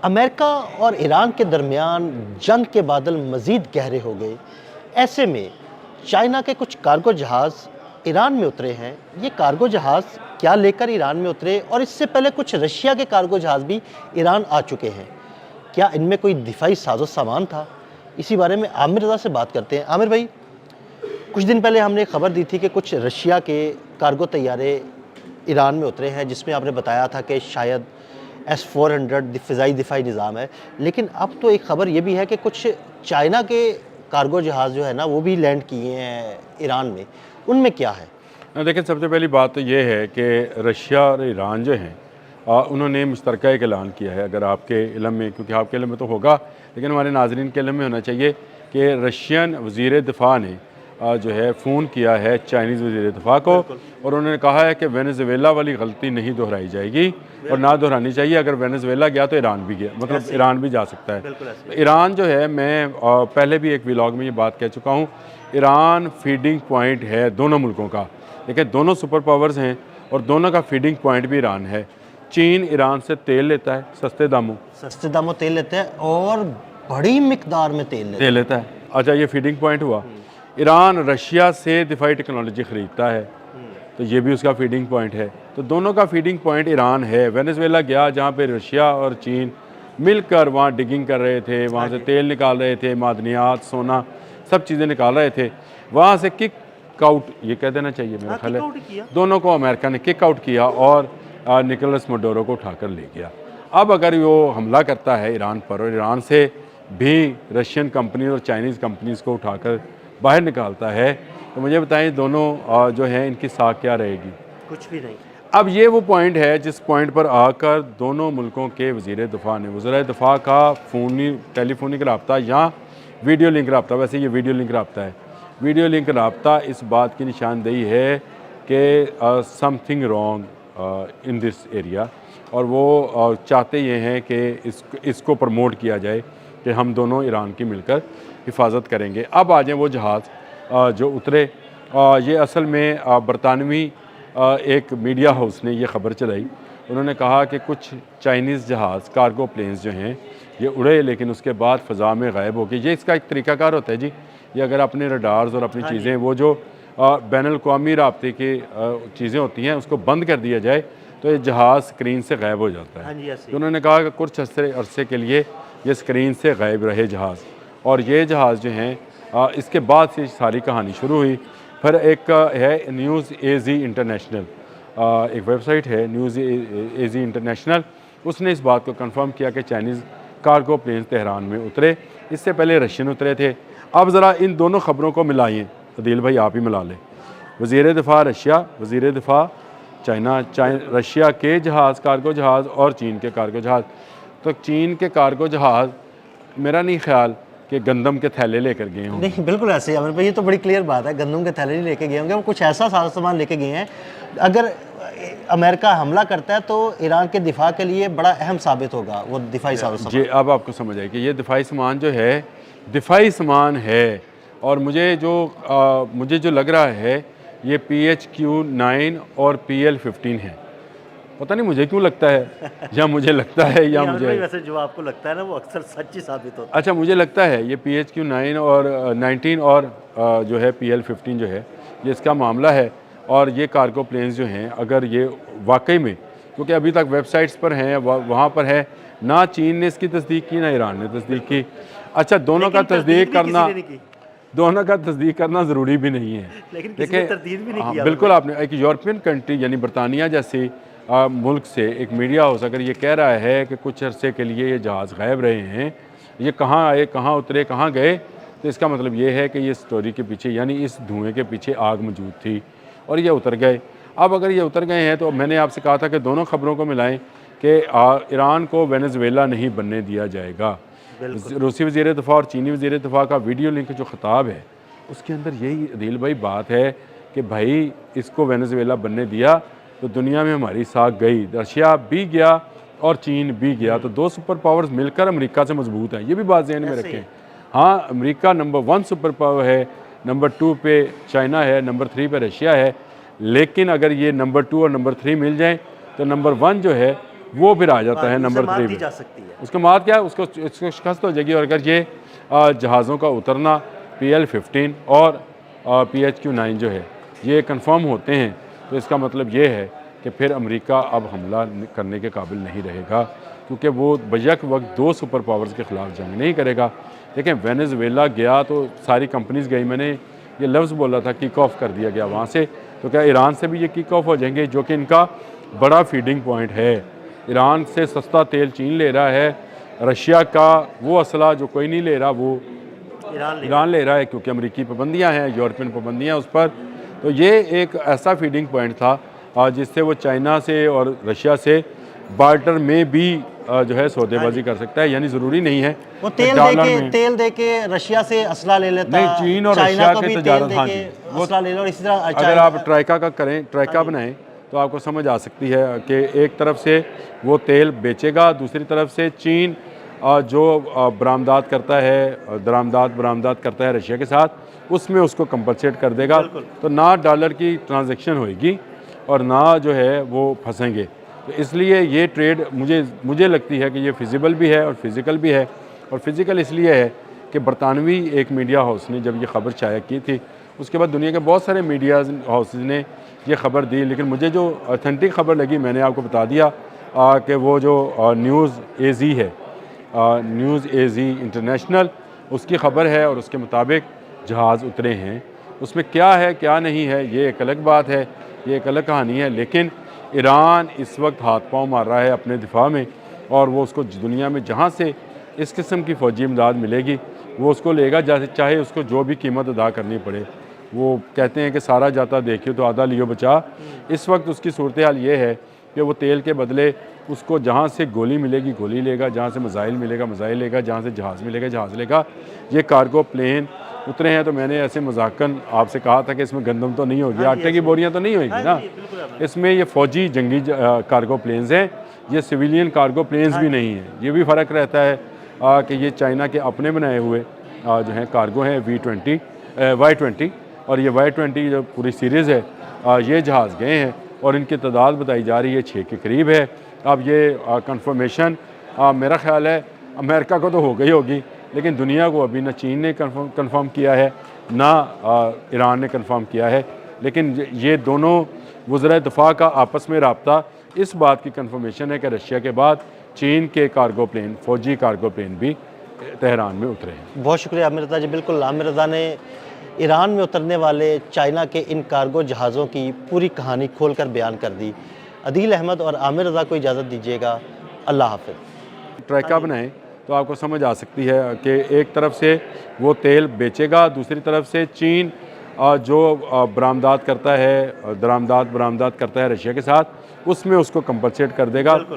America और Iran के दरमियान जंग के बादल मज़ीद गहरे हो गए। ऐसे में चाइना के कुछ कार्गो जहाज़ ईरान में उतरे हैं। ये कार्गो जहाज़ क्या लेकर ईरान में उतरे, और इससे पहले कुछ रशिया के कार्गो जहाज़ भी ईरान आ चुके हैं। क्या इनमें कोई दिफाई साजो सामान था? इसी बारे में आमिर रज़ा से बात करते हैं। आमिर भाई, कुछ दिन पहले हमने खबर दी थी कि कुछ रशिया के कार्गो तैयारे ईरान में उतरे हैं, जिसमें आपने बताया था कि शायद S-400 फ़िज़ाई दिफाई निज़ाम है। लेकिन अब तो एक ख़बर ये भी है कि कुछ चाइना के कार्गो जहाज़ जो है ना, वो भी लैंड किए हैं ईरान में। उनमें क्या है? देखिए, सबसे पहली बात तो ये है कि रशिया और ईरान जो हैं उन्होंने मुश्तरका एक ऐलान किया है। अगर आपके इल्म में, क्योंकि आपके इल्म में तो होगा लेकिन हमारे नाज़रीन के इल्म में होना चाहिए कि रशियन वज़ीर दिफ़ा ने जो है फ़ोन किया है चाइनीज़ वज़ीर दिफ़ा को, और उन्होंने कहा है कि वेनेज़ुएला वाली गलती नहीं दोहराई जाएगी और ना दोहरानी चाहिए। अगर वेनेज़ुएला गया तो ईरान भी गया, मतलब ईरान भी जा सकता है। तो ईरान जो है, मैं पहले भी एक व्लॉग में ये बात कह चुका हूँ, ईरान फीडिंग पॉइंट है दोनों मुल्कों का। देखिए, दोनों सुपर पावर्स हैं और दोनों का फीडिंग पॉइंट भी ईरान है। चीन ईरान से तेल लेता है सस्ते दामों तेल लेते हैं और बड़ी मिकदार में तेल लेता है। अच्छा, ये फीडिंग पॉइंट हुआ। ईरान रशिया से दिफाई टेक्नोलॉजी ख़रीदता है, तो ये भी उसका फीडिंग पॉइंट है। तो दोनों का फीडिंग पॉइंट ईरान है। वेनेज़ुएला गया जहाँ पे रशिया और चीन मिलकर वहाँ डिगिंग कर रहे थे, वहाँ से तेल निकाल रहे थे, मादनियात, सोना, सब चीज़ें निकाल रहे थे। वहाँ से किक आउट, ये कह देना चाहिए मेरा ख्याल है, दोनों को अमेरिका ने किक आउट किया और निकोलस मडोरो को उठाकर ले गया। अब अगर वो हमला करता है ईरान पर और ईरान से भी रशियन कंपनी और चाइनीज़ कंपनीज़ को उठाकर बाहर निकालता है, तो मुझे बताएं दोनों जो हैं इनकी साख क्या रहेगी? कुछ भी नहीं। अब ये वो पॉइंट है जिस पॉइंट पर आकर दोनों मुल्कों के वज़ीर दिफ़ा ने, वज़ीर दिफ़ा का टेलीफोनिक रब्ता या वीडियो लिंक रब्ता, वैसे ये वीडियो लिंक रब्ता है, वीडियो लिंक रब्ता इस बात की निशानदेही है कि something wrong in this area, और वो चाहते ये हैं कि इसको प्रमोट किया जाए कि हम दोनों ईरान की मिलकर हिफाजत करेंगे। अब आ जाएँ वो जहाज़ जो उतरे। ये असल में बरतानवी एक मीडिया हाउस ने ये ख़बर चलाई। उन्होंने कहा कि कुछ चाइनीज़ जहाज़ कार्गो प्लेन्स जो हैं ये उड़े, लेकिन उसके बाद फ़ज़ा में गायब हो गए। ये इसका एक तरीक़ाकार होता है जी, ये अगर अपने रडार्स और अपनी चीज़ें, वो जो बैनुल-अक़वामी राब्ते की चीज़ें होती हैं, उसको बंद कर दिया जाए तो ये जहाज़ स्क्रीन से गायब हो जाता है। तो उन्होंने कहा कि कुछ अरसे के लिए ये स्क्रीन से गायब रहे जहाज़, और ये जहाज़ जो हैं इसके बाद से सारी कहानी शुरू हुई। फिर एक है न्यूज़ एजी इंटरनेशनल, एक वेबसाइट है न्यूज़ एजी इंटरनेशनल, उसने इस बात को कंफर्म किया कि चाइनीज़ कार्गो प्लेन तेहरान में उतरे। इससे पहले रशियन उतरे थे। अब ज़रा इन दोनों ख़बरों को मिलाइए, अदील भाई आप ही मिला लें। वज़ीर दिफ़ा रशिया, वज़ीर दिफ़ा चाइना, रशिया के जहाज़, कार्गो जहाज़, और चीन के कार्गो जहाज़। तो चीन के कार्गो जहाज़ मेरा नहीं ख्याल कि गंदम के थैले लेकर गए हों। नहीं, बिल्कुल ऐसे ही अमर भाई, ये तो बड़ी क्लियर बात है, गंदम के थैले नहीं लेके गए होंगे, वो कुछ ऐसा सारा सामान लेके गए हैं। अगर अमेरिका हमला करता है तो ईरान के दिफा के लिए बड़ा अहम साबित होगा वो दिफाई सामान। जी, अब आपको समझ आए कि ये दिफाई सामान जो है, दिफाई सामान है। और मुझे जो लग रहा है ये PHQ-9 और PL-15 है। पता नहीं मुझे क्यों लगता है, या मुझे लगता है या मुझे, वैसे जो आपको लगता है ना वो अक्सर सच ही साबित होता है। अच्छा, मुझे लगता है ये PHQ-9 और 19 और जो है PL-15 जो है, ये इसका मामला है। और ये कार्गो प्लेन्स जो हैं, अगर ये वाकई में, क्योंकि अभी तक वेबसाइट्स पर हैं, वहाँ पर है, ना चीन ने इसकी तस्दीक की ना ईरान ने तस्दीक की। अच्छा, दोनों का तस्दीक करना ज़रूरी भी नहीं है, लेकिन हाँ, बिल्कुल आपने एक यूरोपियन कंट्री यानी बरतानिया जैसे मुल्क से एक मीडिया हाउस अगर ये कह रहा है कि कुछ अरसे के लिए ये जहाज़ गायब रहे हैं, ये कहाँ आए, कहाँ उतरे, कहाँ गए, तो इसका मतलब ये है कि ये स्टोरी के पीछे, यानी इस धुएँ के पीछे आग मौजूद थी और ये उतर गए। अब अगर ये उतर गए हैं तो मैंने आपसे कहा था कि दोनों ख़बरों को मिलाएं कि ईरान को वेनेज़ुएला नहीं बनने दिया जाएगा। रूसी वज़ीर दिफ़ा और चीनी वज़ीर दिफ़ा का वीडियो लिंक जो ख़िताब है, उसके अंदर यही अदील भाई बात है कि भाई इसको वेनेज़ुएला बनने दिया तो दुनिया में हमारी साख गई। रशिया भी गया और चीन भी गया, तो दो सुपर पावर्स मिलकर अमेरिका से मजबूत हैं। ये भी बात ज़हन में रखें। हाँ, अमेरिका नंबर 1 सुपर पावर है, नंबर 2 पे चाइना है, नंबर 3 पे रशिया है। लेकिन अगर ये नंबर 2 और नंबर 3 मिल जाएं तो नंबर 1 जो है वो फिर आ जाता है नंबर 3 दी पे। जा सकती है। उसका मात क्या है, उसको शिकस्त हो जाएगी। और अगर ये जहाज़ों का उतरना PL-15 और PHQ-9 जो है ये कंफर्म होते हैं, तो इसका मतलब ये है कि फिर अमेरिका अब हमला करने के काबिल नहीं रहेगा, क्योंकि वो बयक वक्त 2 सुपर पावर्स के ख़िलाफ़ जंग नहीं करेगा। देखें, वेनेजुएला गया तो सारी कंपनीज गई, मैंने ये लफ्ज़ बोला था किक ऑफ कर दिया गया वहाँ से, तो क्या ईरान से भी ये किक ऑफ हो जाएंगे, जो कि इनका बड़ा फीडिंग पॉइंट है। ईरान से सस्ता तेल चीन ले रहा है, रशिया का वो असला जो कोई नहीं ले रहा वो ईरान ले रहा है, क्योंकि अमेरिकी पाबंदियाँ हैं, यूरोपियन पाबंदियाँ उस पर। तो ये एक ऐसा फीडिंग पॉइंट था जिससे वो चाइना से और रशिया से बार्टर में भी जो है सौदेबाजी कर सकता है। यानी ज़रूरी नहीं है वो कि तेल दे के रशिया से असला ले लेता नहीं, चीन और रशिया के तजारत, हाँ जी, वो असला ले लो। इसी तरह अगर आप ट्राइका का करें, ट्राइका बनाएं, तो आपको समझ आ सकती है कि एक तरफ से वो तेल बेचेगा, दूसरी तरफ से चीन जो बरामदात करता है, बरामदात करता है रशिया के साथ, उसमें उसको कंपनसेट कर देगा। तो ना डॉलर की ट्रांजैक्शन होएगी और ना जो है वो फंसेंगे। तो इसलिए ये ट्रेड मुझे लगती है कि ये फिजिबल भी है और फिज़िकल भी है। और फिज़िकल इसलिए है कि बरतानवी एक मीडिया हाउस ने जब ये खबर शाया की थी, उसके बाद दुनिया के बहुत सारे मीडिया हाउसेज ने ये खबर दी, लेकिन मुझे जो ऑथेंटिक खबर लगी मैंने आपको बता दिया कि वो जो न्यूज़ एजी है, न्यूज़ एजी इंटरनेशनल, उसकी ख़बर है और उसके मुताबिक जहाज़ उतरे हैं। उसमें क्या है क्या नहीं है ये एक अलग बात है, ये एक अलग कहानी है। लेकिन ईरान इस वक्त हाथ पांव मार रहा है अपने दिफा में, और वो उसको दुनिया में जहाँ से इस किस्म की फ़ौजी इमदाद मिलेगी वो उसको लेगा, जैसे चाहे उसको जो भी कीमत अदा करनी पड़े। वो कहते हैं कि सारा जाता देखियो तो आधा लियो बचा। इस वक्त उसकी सूरत हाल ये है कि वो तेल के बदले उसको जहाँ से गोली मिलेगी गोली लेगा, जहाँ से मिसाइल मिलेगा मिसाइल लेगा, जहाँ से जहाज़ मिलेगा जहाज़ लेगा। ये कार्गो प्लेन उतरे हैं, तो मैंने ऐसे मजाकन आपसे कहा था कि इसमें गंदम तो नहीं होगी, आटे की बोरियां तो नहीं होगी ना, इसमें ये फ़ौजी जंगी कार्गो प्लेन्स हैं, ये सिविलियन कार्गो प्लेन्स भी नहीं हैं। ये भी फ़र्क रहता है कि ये चाइना के अपने बनाए हुए जो हैं कार्गो हैं Y-20, और ये Y-20 जो पूरी सीरीज़ है, ये जहाज़ गए हैं और इनकी तादाद बताई जा रही है 6 के करीब है। अब ये कंफर्मेशन मेरा ख़्याल है अमेरिका को तो हो गई होगी, लेकिन दुनिया को अभी ना चीन ने कंफर्म किया है ना ईरान ने कंफर्म किया है। लेकिन ये दोनों वज़राए दिफ़ा का आपस में रब्ता इस बात की कंफर्मेशन है कि रशिया के बाद चीन के कार्गो प्लेन, फ़ौजी कार्गो प्लेन भी तेहरान में उतरे हैं। बहुत शुक्रिया आमिर रज़ा जी। बिल्कुल, आमिर रज़ा ने ईरान में उतरने वाले चाइना के इन कार्गो जहाज़ों की पूरी कहानी खोलकर बयान कर दी। अदील अहमद और आमिर रज़ा को इजाज़त दीजिएगा। अल्लाह हाफ़िज़। ट्रैका बनाएं तो आपको समझ आ सकती है कि एक तरफ से वो तेल बेचेगा, दूसरी तरफ से चीन जो बरामदात करता है रशिया के साथ, उसमें उसको कंपनसेट कर देगा।